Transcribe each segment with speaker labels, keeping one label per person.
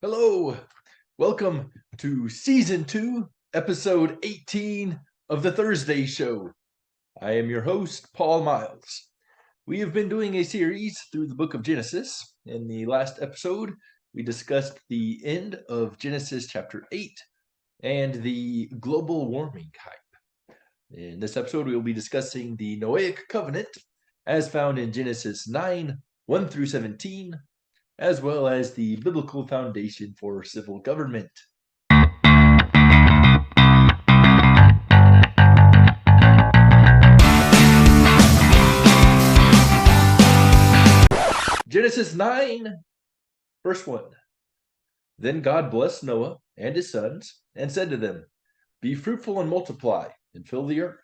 Speaker 1: Hello, welcome to season 2, episode 18 of the Thursday Show. I am your host, Paul Miles. We have been doing a series through the book of Genesis. In the last episode, we discussed the end of Genesis chapter 8 and the global warming hype. In this episode, we will be discussing the Noahic Covenant as found in Genesis 9 1 through 17, as well as the biblical foundation for civil government. Genesis 9, verse 1. Then God blessed Noah and his sons and said to them, "Be fruitful and multiply and fill the earth.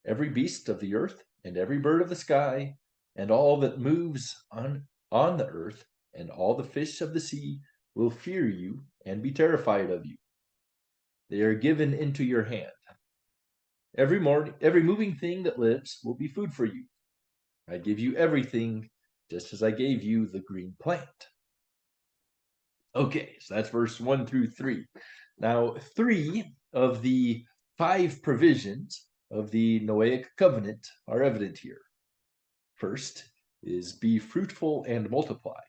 Speaker 1: Every beast of the earth and every bird of the sky and all that moves on the earth and all the fish of the sea will fear you and be terrified of you. They are given into your hand. Every moving thing that lives will be food for you. I give you everything just as I gave you the green plant." Okay, so that's verse 1 through 3. Now, 3 of the 5 provisions of the Noahic Covenant are evident here. First is be fruitful and multiply.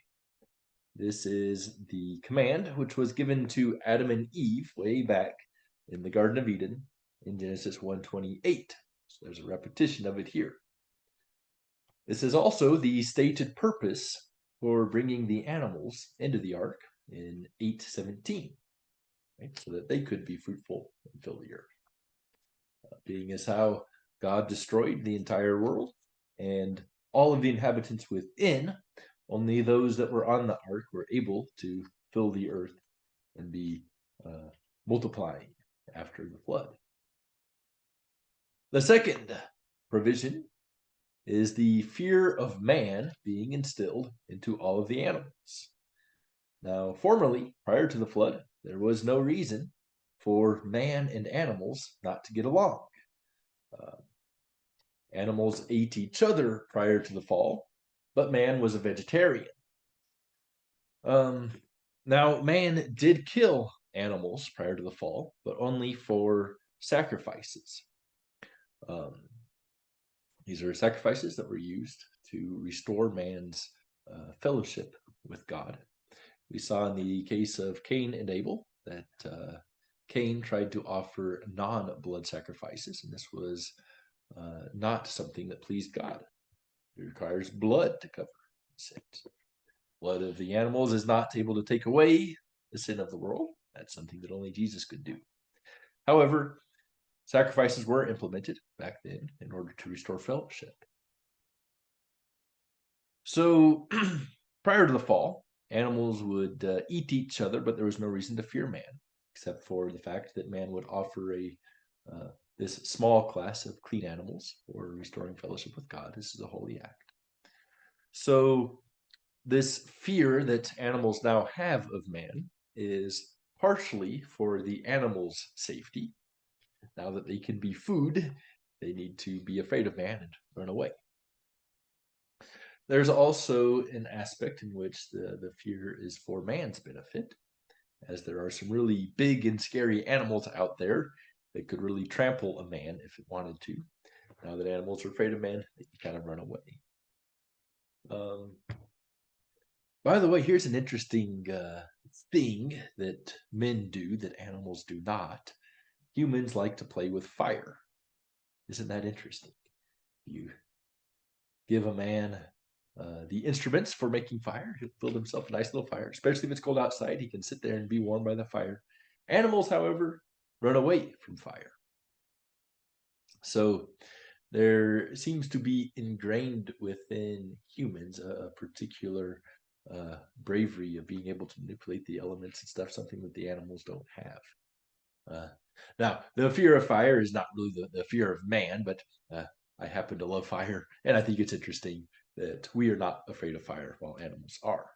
Speaker 1: This is the command which was given to Adam and Eve way back in the Garden of Eden in Genesis 1:28. So there's a repetition of it here. This is also the stated purpose for bringing the animals into the ark in 8:17, right? So that they could be fruitful and fill the earth. Being as how God destroyed the entire world and all of the inhabitants within, only those that were on the ark were able to fill the earth and be multiplying after the flood. The second provision is the fear of man being instilled into all of the animals. Now, formerly, prior to the flood, there was no reason for man and animals not to get along. Animals ate each other prior to the fall, but man was a vegetarian. Now, man did kill animals prior to the fall, but only for sacrifices. These are sacrifices that were used to restore man's fellowship with God. We saw in the case of Cain and Abel that Cain tried to offer non-blood sacrifices, and this was not something that pleased God. It requires blood to cover sins. Blood of the animals is not able to take away the sin of the world. That's something that only Jesus could do. However, sacrifices were implemented back then in order to restore fellowship. So prior to the fall, animals would eat each other, but there was no reason to fear man, except for the fact that man would offer this small class of clean animals for restoring fellowship with God. This is a holy act. So this fear that animals now have of man is partially for the animals' safety. Now that they can be food, they need to be afraid of man and run away. There's also an aspect in which the fear is for man's benefit, as there are some really big and scary animals out there that could really trample a man if it wanted to. Now that animals are afraid of man, they can kind of run away. By the way, here's an interesting thing that men do that animals do not. Humans like to play with fire. Isn't that interesting? You give a man the instruments for making fire, he'll build himself a nice little fire. Especially if it's cold outside, he can sit there and be warmed by the fire. Animals, however, run away from fire. So there seems to be ingrained within humans a particular bravery of being able to manipulate the elements and stuff, something that the animals don't have. Now, the fear of fire is not really the fear of man, but I happen to love fire, and I think it's interesting that we are not afraid of fire while animals are.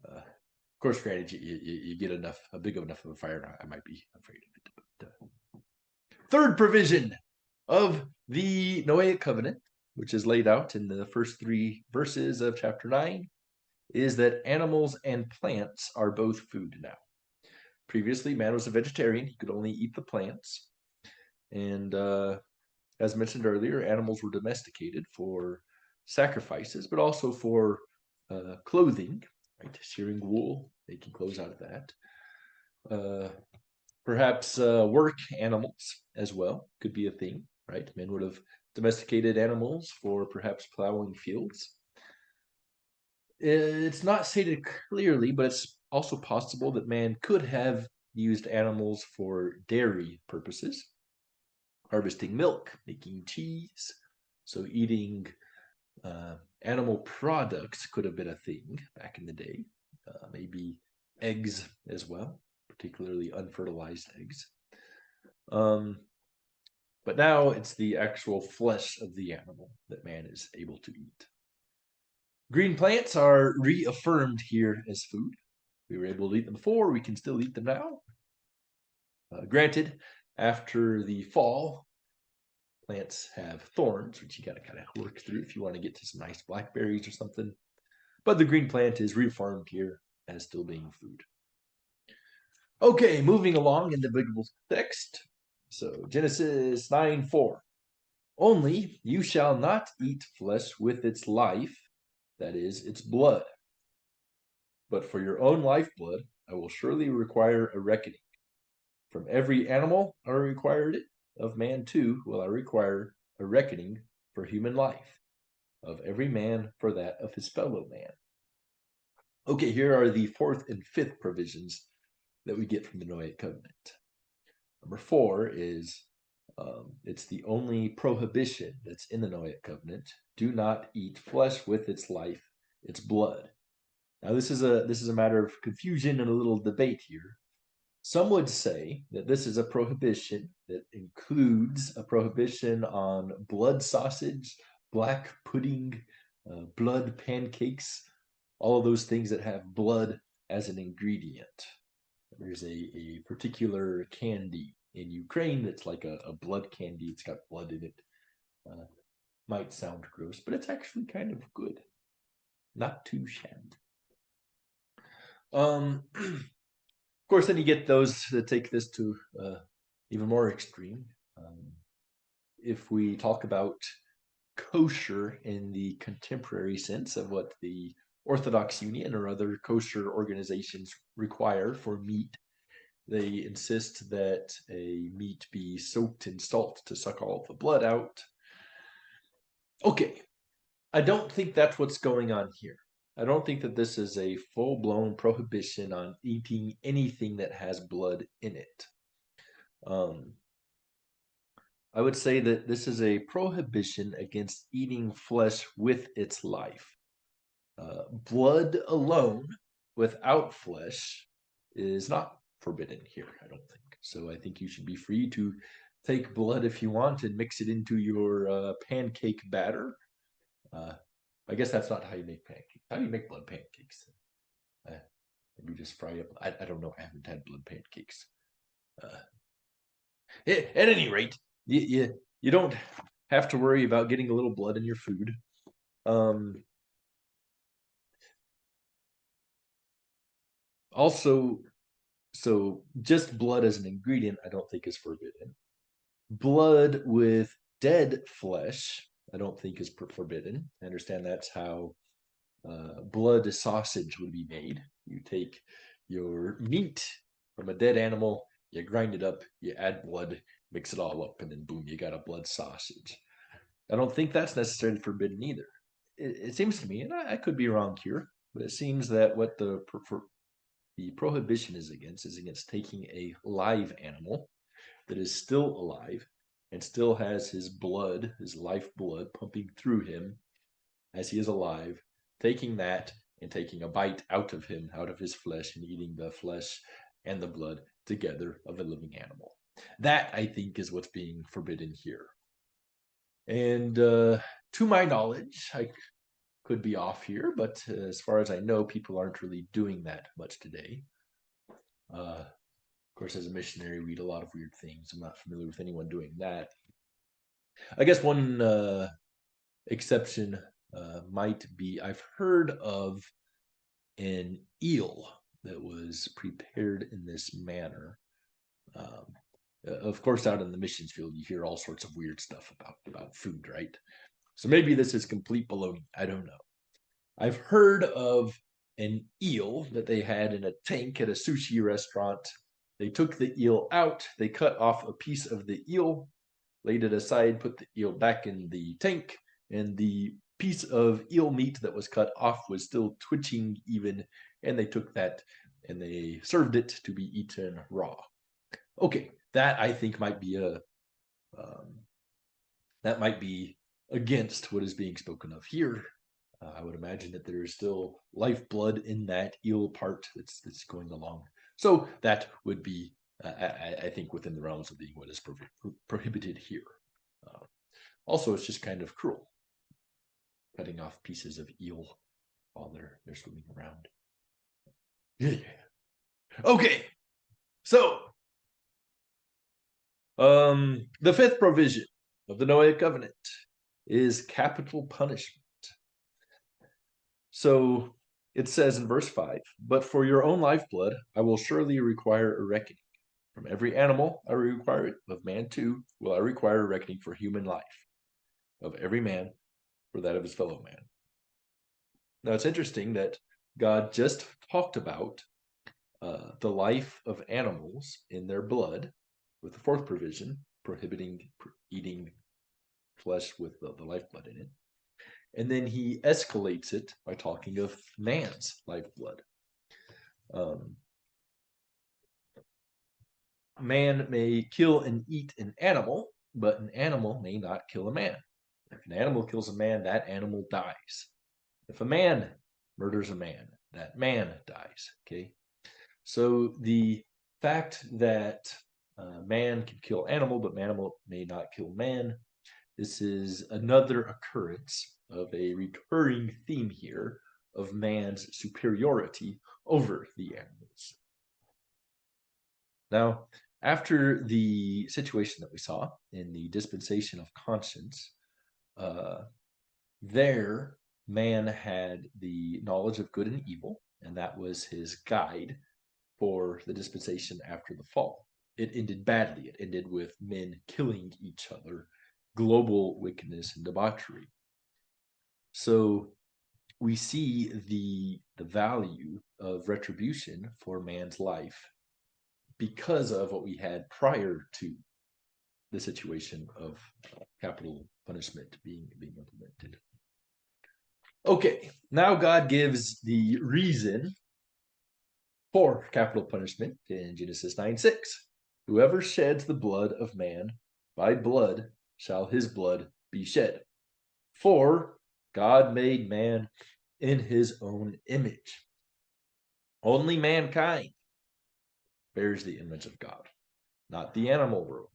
Speaker 1: Of course, granted, you get a big enough of a fire, I might be afraid of it. But, third provision of the Noahic Covenant, which is laid out in the first 3 verses of chapter 9, is that animals and plants are both food now. Previously, man was a vegetarian. He could only eat the plants. And as mentioned earlier, animals were domesticated for sacrifices, but also for clothing, right? Shearing wool, making clothes out of that. Perhaps work animals as well could be a thing, right? Men would have domesticated animals for perhaps plowing fields. It's not stated clearly, but it's also possible that man could have used animals for dairy purposes, harvesting milk, making cheese. So eating animal products could have been a thing back in the day. Maybe eggs as well, particularly unfertilized eggs. But now it's the actual flesh of the animal that man is able to eat. Green plants are reaffirmed here as food. We were able to eat them before, we can still eat them now. Granted, after the fall, plants have thorns, which you got to kind of work through if you want to get to some nice blackberries or something. But the green plant is reaffirmed here as still being food. Okay, moving along in the biblical text. So Genesis 9:4. Only you shall not eat flesh with its life, that is, its blood. But for your own lifeblood, I will surely require a reckoning. From every animal I required it, of man too will I require a reckoning for human life, of every man for that of his fellow man. Okay, here are the fourth and fifth provisions that we get from the Noahic Covenant. Number 4 is it's the only prohibition that's in the Noahic Covenant. Do not eat flesh with its life, its blood. Now this is a matter of confusion and a little debate here. Some would say that this is a prohibition that includes a prohibition on blood sausage, black pudding, blood pancakes, all of those things that have blood as an ingredient. There's a particular candy in Ukraine that's like a blood candy. It's got blood in it. Might sound gross, but it's actually kind of good. Not too shabby. Of course, then you get those that take this to even more extreme. If we talk about kosher in the contemporary sense of what the Orthodox Union or other kosher organizations require for meat, they insist that a meat be soaked in salt to suck all the blood out. Okay, I don't think that's what's going on here. I don't think that this is a full-blown prohibition on eating anything that has blood in it. I would say that this is a prohibition against eating flesh with its life. Blood alone, without flesh, is not forbidden here, I don't think. So I think you should be free to take blood if you want and mix it into your pancake batter. I guess that's not how you make pancakes. How do you make blood pancakes? Maybe just fry up. I don't know. I haven't had blood pancakes. At any rate, you don't have to worry about getting a little blood in your food. Also, so just blood as an ingredient, I don't think is forbidden. Blood with dead flesh, I don't think is forbidden. I understand that's how blood sausage would be made. You take your meat from a dead animal, you grind it up, you add blood, mix it all up, and then boom, you got a blood sausage. I don't think that's necessarily forbidden either. It seems to me, and I could be wrong here, but it seems that what the prohibition is against taking a live animal that is still alive and still has his blood, his life blood pumping through him as he is alive, taking that and taking a bite out of him, out of his flesh, and eating the flesh and the blood together of a living animal. That, I think, is what's being forbidden here. And to my knowledge, I could be off here, but as far as I know, people aren't really doing that much today. Of course, as a missionary, read a lot of weird things. I'm not familiar with anyone doing that. I guess one exception might be I've heard of an eel that was prepared in this manner. Of course, out in the missions field, you hear all sorts of weird stuff about food, right? So maybe this is complete baloney. I don't know. I've heard of an eel that they had in a tank at a sushi restaurant. They took the eel out, they cut off a piece of the eel, laid it aside, put the eel back in the tank, and the piece of eel meat that was cut off was still twitching even, and they took that and they served it to be eaten raw. Okay, that I think might be that might be against what is being spoken of here. I would imagine that there is still lifeblood in that eel part that's going along. So that would be, I think, within the realms of being what is prohibited here. Also, it's just kind of cruel, cutting off pieces of eel while they're swimming around. Yeah. Okay, so the fifth provision of the Noahic Covenant is capital punishment. So it says in verse 5, but for your own lifeblood, I will surely require a reckoning. From every animal, I require it. Of man, too, will I require a reckoning for human life. Of every man, for that of his fellow man. Now, it's interesting that God just talked about the life of animals in their blood with the fourth provision, prohibiting eating flesh with the lifeblood in it. And then he escalates it by talking of man's lifeblood. Man may kill and eat an animal, but an animal may not kill a man. If an animal kills a man, that animal dies. If a man murders a man, that man dies. Okay. So the fact that man can kill animal, but animal may not kill man, this is another occurrence of a recurring theme here of man's superiority over the animals. Now, after the situation that we saw in the dispensation of conscience, there man had the knowledge of good and evil, and that was his guide for the dispensation after the fall. It ended badly. It ended with men killing each other, global wickedness and debauchery. So we see the value of retribution for man's life because of what we had prior to the situation of capital punishment being implemented. Okay, now God gives the reason for capital punishment in Genesis 9:6. Whoever sheds the blood of man, by blood shall his blood be shed. For God made man in his own image. Only mankind bears the image of God, not the animal world.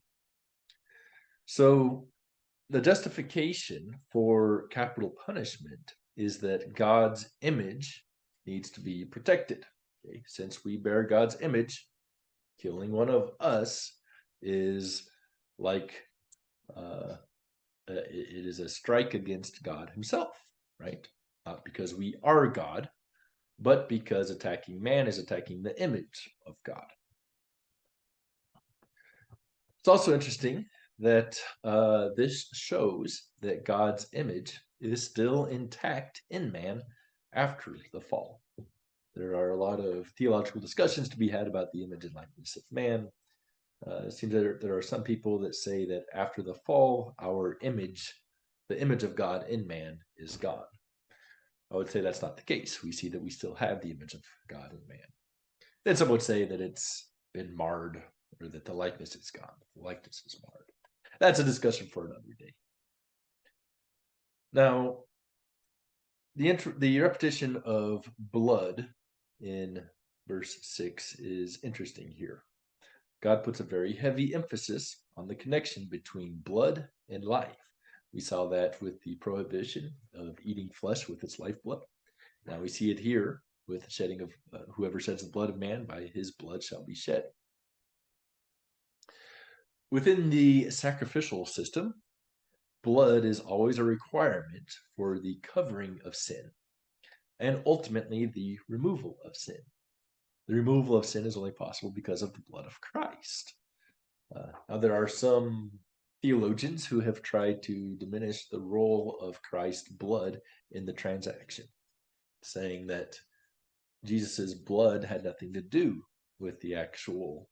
Speaker 1: So the justification for capital punishment is that God's image needs to be protected. Okay? Since we bear God's image, killing one of us is like it is a strike against God himself, right? Not because we are God, but because attacking man is attacking the image of God. It's also interesting that this shows that God's image is still intact in man after the fall. There are a lot of theological discussions to be had about the image and likeness of man. It seems that there are some people that say that after the fall, our image, the image of God in man, is gone. I would say that's not the case. We see that we still have the image of God in man. Then some would say that it's been marred or that the likeness is gone. The likeness is marred. That's a discussion for another day. Now, the repetition of blood in verse 6 is interesting here. God puts a very heavy emphasis on the connection between blood and life. We saw that with the prohibition of eating flesh with its lifeblood. Now we see it here with the shedding of whoever sheds the blood of man, by his blood shall be shed. Within the sacrificial system, blood is always a requirement for the covering of sin. and ultimately the removal of sin. The removal of sin is only possible because of the blood of Christ. Now, there are some theologians who have tried to diminish the role of Christ's blood in the transaction, saying that Jesus's blood had nothing to do with the actual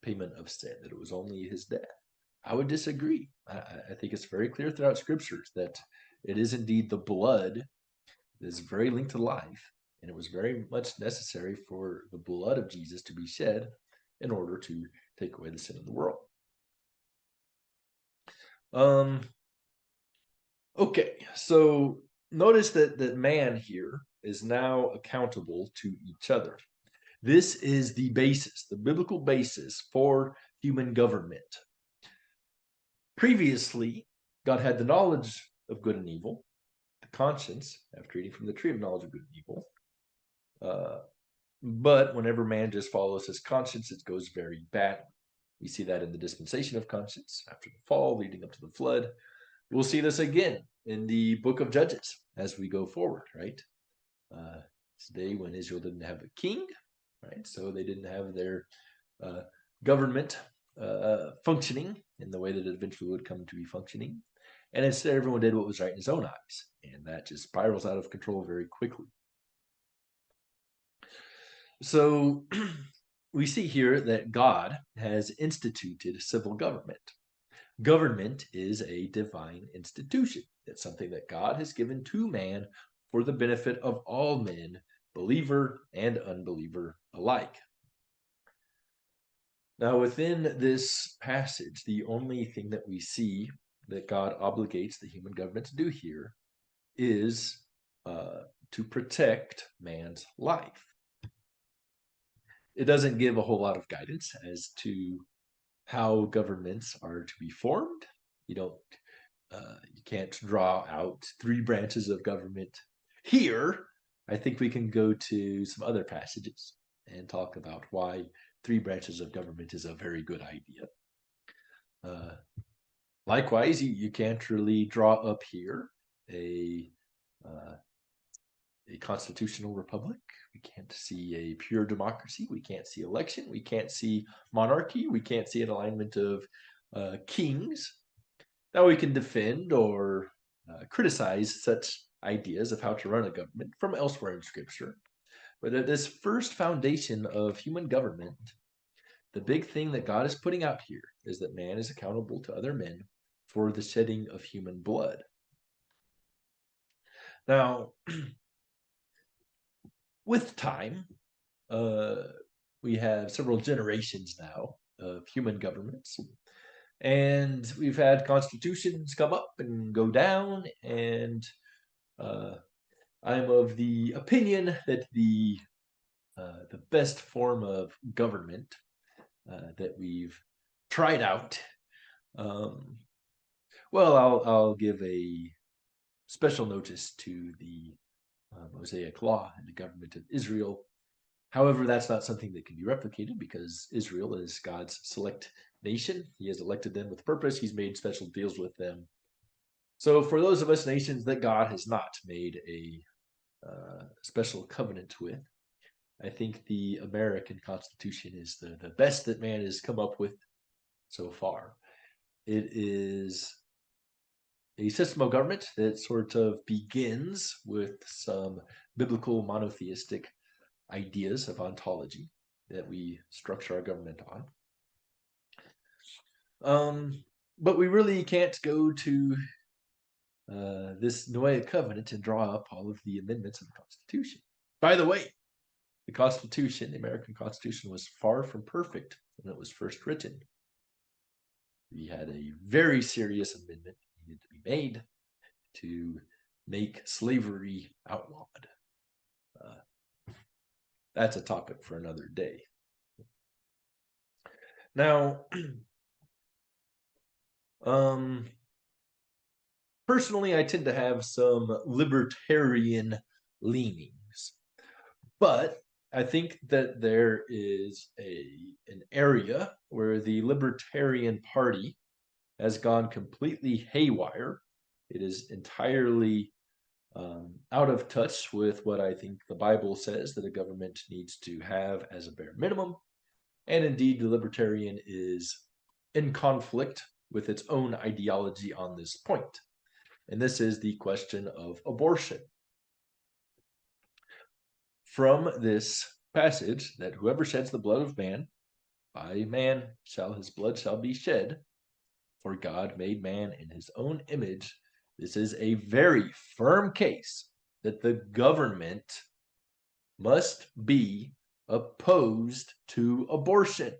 Speaker 1: payment of sin, that it was only his death. I would disagree. I think it's very clear throughout scriptures that it is indeed the blood that is very linked to life, and it was very much necessary for the blood of Jesus to be shed in order to take away the sin of the world. Okay, so notice that man here is now accountable to each other. This is the basis, the biblical basis for human government. Previously, God had the knowledge of good and evil, the conscience, after eating from the tree of knowledge of good and evil. But whenever man just follows his conscience, it goes very badly. We see that in the dispensation of conscience after the fall, leading up to the flood. We'll see this again in the book of Judges as we go forward, right? Today, when Israel didn't have a king, right? So they didn't have their government functioning in the way that it eventually would come to be functioning. And instead, everyone did what was right in his own eyes. And that just spirals out of control very quickly. So we see here that God has instituted civil government. Government is a divine institution. It's something that God has given to man for the benefit of all men, believer and unbeliever alike. Now, within this passage, the only thing that we see that God obligates the human government to do here is to protect man's life. It doesn't give a whole lot of guidance as to how governments are to be formed. You can't draw out three branches of government here. I think we can go to some other passages and talk about why three branches of government is a very good idea. Likewise, you can't really draw up here a constitutional republic. We can't see a pure democracy. We can't see election. We can't see monarchy. We can't see an alignment of kings. Now we can defend or criticize such ideas of how to run a government from elsewhere in Scripture. But at this first foundation of human government, the big thing that God is putting out here is that man is accountable to other men for the shedding of human blood. Now, with time, we have several generations now of human governments. And we've had constitutions come up and go down, and I'm of the opinion that the best form of government that we've tried out, well, I'll give a special notice to the Mosaic Law and the government of Israel. However, that's not something that can be replicated because Israel is God's select nation. He has elected them with purpose. He's made special deals with them. So for those of us nations that God has not made a special covenant with, I think the American Constitution is the best that man has come up with so far. It is a system of government that sort of begins with some biblical monotheistic ideas of ontology that we structure our government on. But we really can't go to this Noahic Covenant and draw up all of the amendments of the Constitution. By the way, the Constitution, the American Constitution, was far from perfect when it was first written. We had a very serious amendment that needed to be made to make slavery outlawed. That's a topic for another day. Now, personally, I tend to have some libertarian leanings, but I think that there is an area where the Libertarian Party has gone completely haywire. It is entirely out of touch with what I think the Bible says that a government needs to have as a bare minimum. And indeed, the libertarian is in conflict with its own ideology on this point. And this is the question of abortion. From this passage, that whoever sheds the blood of man, by man shall his blood shall be shed, for God made man in his own image. This is a very firm case that the government must be opposed to abortion.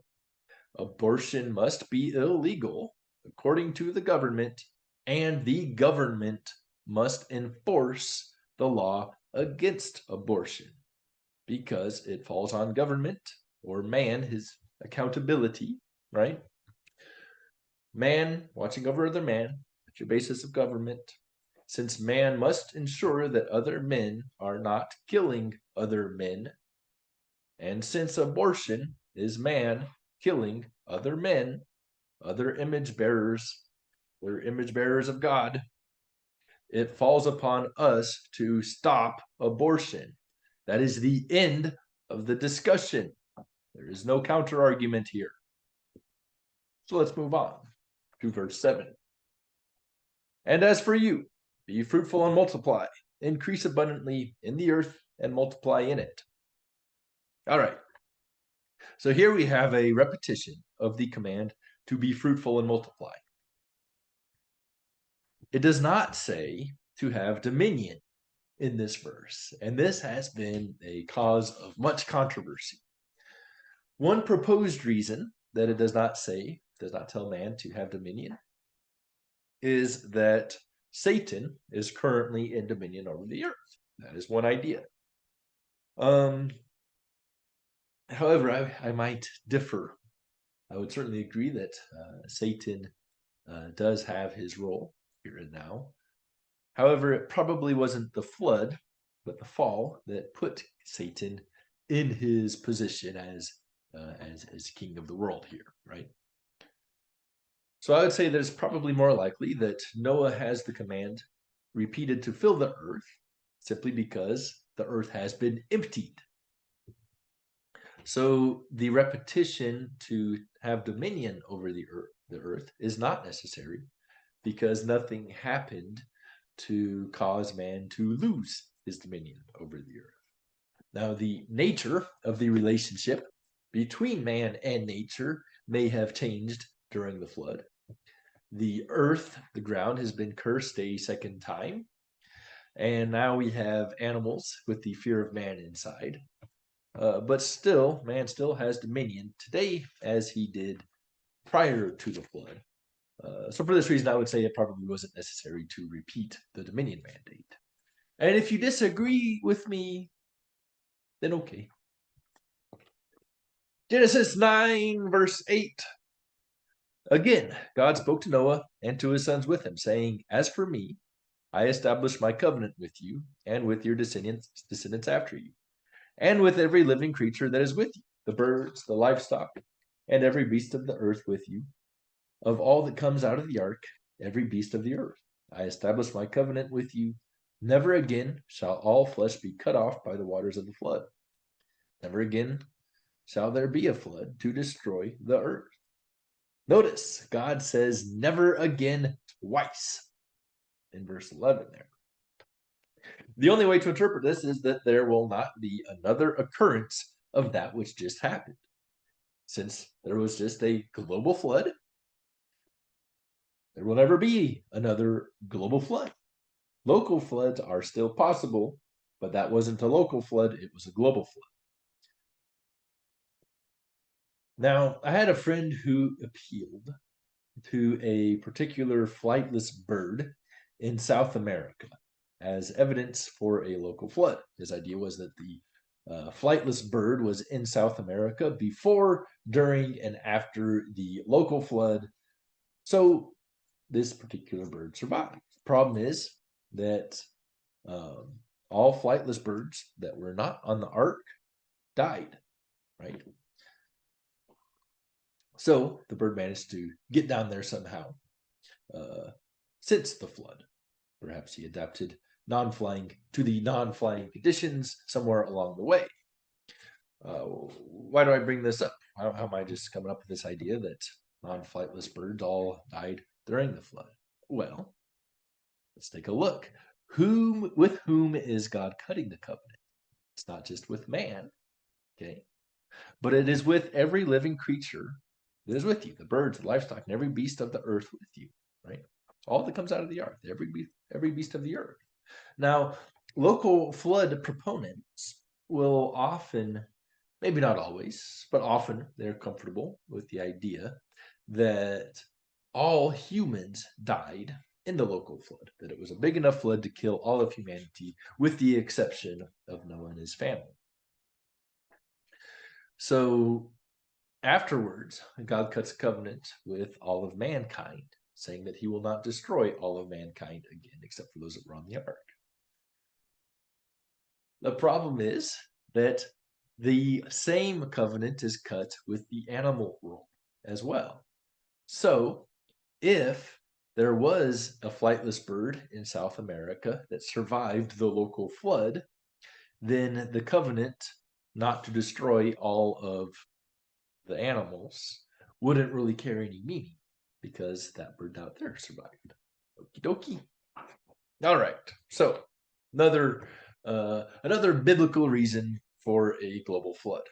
Speaker 1: Abortion must be illegal according to the government, and the government must enforce the law against abortion because it falls on government or man, his accountability, right? Man watching over other man, that's your basis of government. Since man must ensure that other men are not killing other men, and since abortion is man killing other men, other image bearers, they're image bearers of God, it falls upon us to stop abortion. That is the end of the discussion. There is no counter argument here. So let's move on to verse 7. And as for you, be fruitful and multiply, increase abundantly in the earth and multiply in it. All right. So here we have a repetition of the command to be fruitful and multiply. It does not say to have dominion in this verse, and this has been a cause of much controversy. One proposed reason that it does not tell man to have dominion, is that Satan is currently in dominion over the earth. That is one idea. However, I might differ. I would certainly agree that Satan does have his role here and now. However, it probably wasn't the flood, but the fall that put Satan in his position as king of the world here, right? So I would say that it's probably more likely that Noah has the command repeated to fill the earth simply because the earth has been emptied. So the repetition to have dominion over the earth is not necessary because nothing happened to cause man to lose his dominion over the earth. Now, the nature of the relationship between man and nature may have changed during the flood. The earth, the ground, has been cursed a second time. And now we have animals with the fear of man inside. But still, man still has dominion today as he did prior to the flood. So for this reason, I would say it probably wasn't necessary to repeat the dominion mandate. And if you disagree with me, then okay. Genesis 9, verse 8. Again, God spoke to Noah and to his sons with him, saying, As for me, I establish my covenant with you and with your descendants after you, and with every living creature that is with you, the birds, the livestock, and every beast of the earth with you, of all that comes out of the ark, every beast of the earth. I establish my covenant with you. Never again shall all flesh be cut off by the waters of the flood. Never again shall there be a flood to destroy the earth. Notice, God says never again twice in verse 11 there. The only way to interpret this is that there will not be another occurrence of that which just happened. Since there was just a global flood, there will never be another global flood. Local floods are still possible, but that wasn't a local flood, it was a global flood. Now, I had a friend who appealed to a particular flightless bird in South America as evidence for a local flood. His idea was that the flightless bird was in South America before, during, and after the local flood. So this particular bird survived. The problem is that all flightless birds that were not on the ark died, right? So the bird managed to get down there somehow since the flood. Perhaps he adapted the non-flying conditions somewhere along the way. Why do I bring this up? How am I just coming up with this idea that non-flightless birds all died during the flood? Well, let's take a look. With whom is God cutting the covenant? It's not just with man, okay? But it is with every living creature that is with you, the birds, the livestock, and every beast of the earth with you, right? All that comes out of the earth, every beast of the earth. Now, local flood proponents will often, maybe not always, but often they're comfortable with the idea that all humans died in the local flood, that it was a big enough flood to kill all of humanity, with the exception of Noah and his family. So afterwards, God cuts covenant with all of mankind, saying that he will not destroy all of mankind again, except for those that were on the ark. The problem is that the same covenant is cut with the animal world as well. So if there was a flightless bird in South America that survived the local flood, then the covenant not to destroy all of the animals wouldn't really carry any meaning because that bird out there survived. Okie dokie. All right. So another biblical reason for a global flood.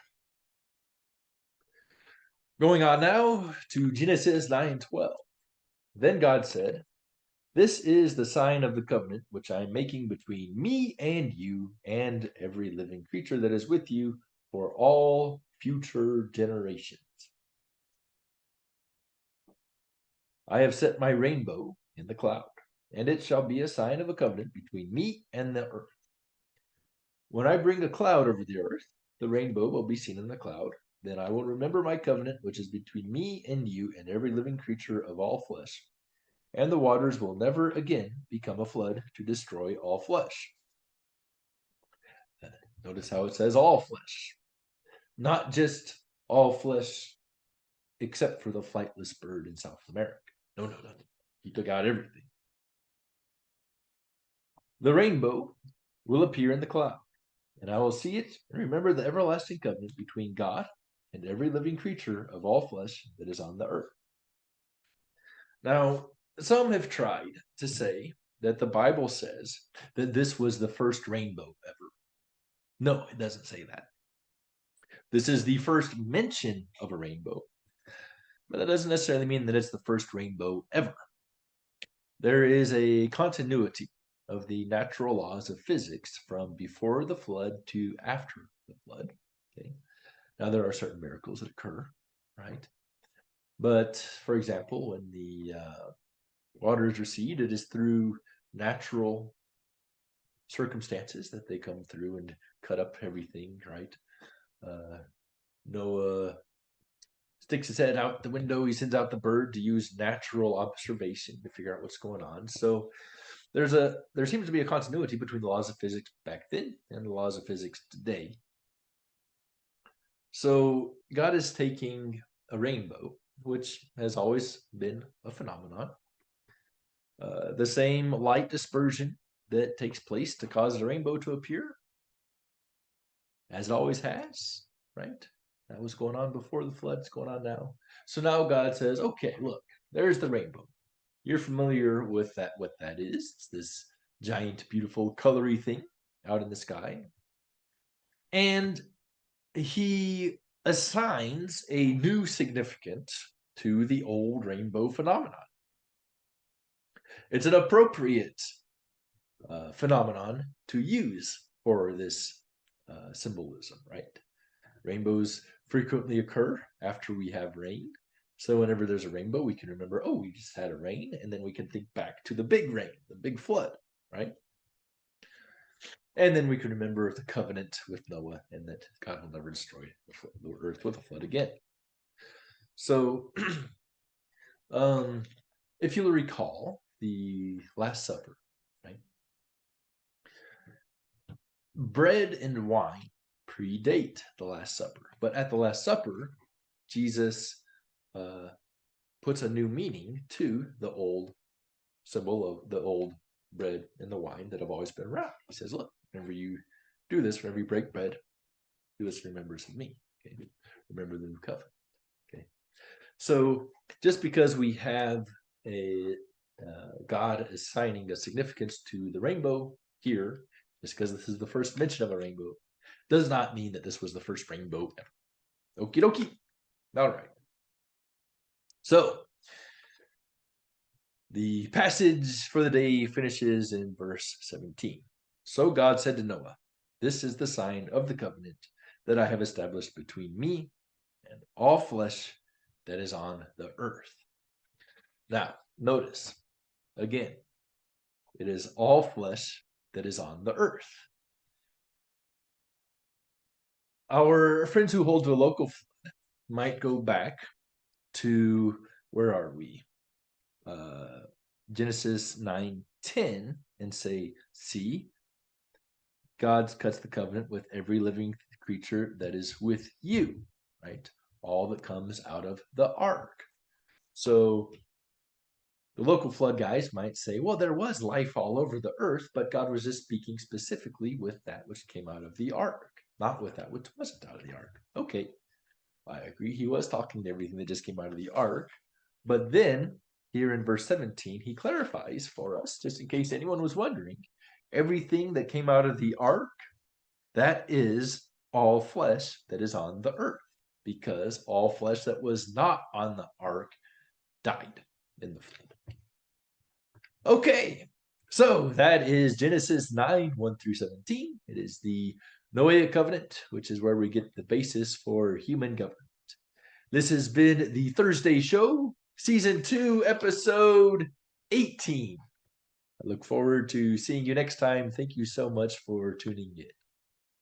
Speaker 1: Going on now to Genesis 9:12. Then God said, "This is the sign of the covenant which I am making between me and you and every living creature that is with you for all future generations. I have set my rainbow in the cloud, and it shall be a sign of a covenant between me and the earth. When I bring a cloud over the earth, the rainbow will be seen in the cloud. Then I will remember my covenant, which is between me and you and every living creature of all flesh. And the waters will never again become a flood to destroy all flesh." Notice how it says all flesh, not just all flesh except for the flightless bird in South America. No. He took out everything. The rainbow will appear in the cloud, and I will see it and remember the everlasting covenant between God and every living creature of all flesh that is on the earth. Now, some have tried to say that the Bible says that this was the first rainbow ever. No, it doesn't say that. This is the first mention of a rainbow, but that doesn't necessarily mean that it's the first rainbow ever. There is a continuity of the natural laws of physics from before the flood to after the flood. Okay. Now, there are certain miracles that occur, right? But, for example, when the waters recede, it is through natural circumstances that they come through and cut up everything, right? Noah sticks his head out the window. He sends out the bird to use natural observation to figure out what's going on. So there seems to be a continuity between the laws of physics back then and the laws of physics today. So God is taking a rainbow, which has always been a phenomenon, the same light dispersion that takes place to cause a rainbow to appear, as it always has, right? That was going on before the flood. It's going on now. So now God says, okay, look, there's the rainbow. You're familiar with that, what that is. It's this giant, beautiful, colory thing out in the sky. And he assigns a new significance to the old rainbow phenomenon. It's an appropriate phenomenon to use for this symbolism, right? Rainbows frequently occur after we have rain. So whenever there's a rainbow, we can remember, oh, we just had a rain, and then we can think back to the big rain, the big flood, right? And then we can remember the covenant with Noah and that God will never destroy the earth with a flood again. So if you'll recall the Last Supper, right? Bread and wine predate the Last Supper. But at the Last Supper, Jesus puts a new meaning to the old symbol of the old bread and the wine that have always been around. He says, look, whenever you do this, whenever you break bread, do this in remembrance of me. Okay? Remember the new covenant. Okay. So just because we have a God assigning a significance to the rainbow here, just because this is the first mention of a rainbow, does not mean that this was the first rainbow ever. Okie dokie. All right. So the passage for the day finishes in verse 17. So God said to Noah, this is the sign of the covenant that I have established between me and all flesh that is on the earth. Now, notice, again, it is all flesh that is on the earth. Our friends who hold to a local flood might go back to, where are we? Genesis 9:10 and say, see, God cuts the covenant with every living creature that is with you, right? All that comes out of the ark. So the local flood guys might say, well, there was life all over the earth, but God was just speaking specifically with that which came out of the ark, not with that which wasn't out of the ark. Okay, I agree. He was talking to everything that just came out of the ark. But then here in verse 17, he clarifies for us, just in case anyone was wondering, everything that came out of the ark, that is all flesh that is on the earth, because all flesh that was not on the ark died in the flood. Okay, so that is Genesis 9, 1 through 17. It is the Noahic Covenant, which is where we get the basis for human government. This has been the Thursday Show, Season 2, Episode 18. I look forward to seeing you next time. Thank you so much for tuning in.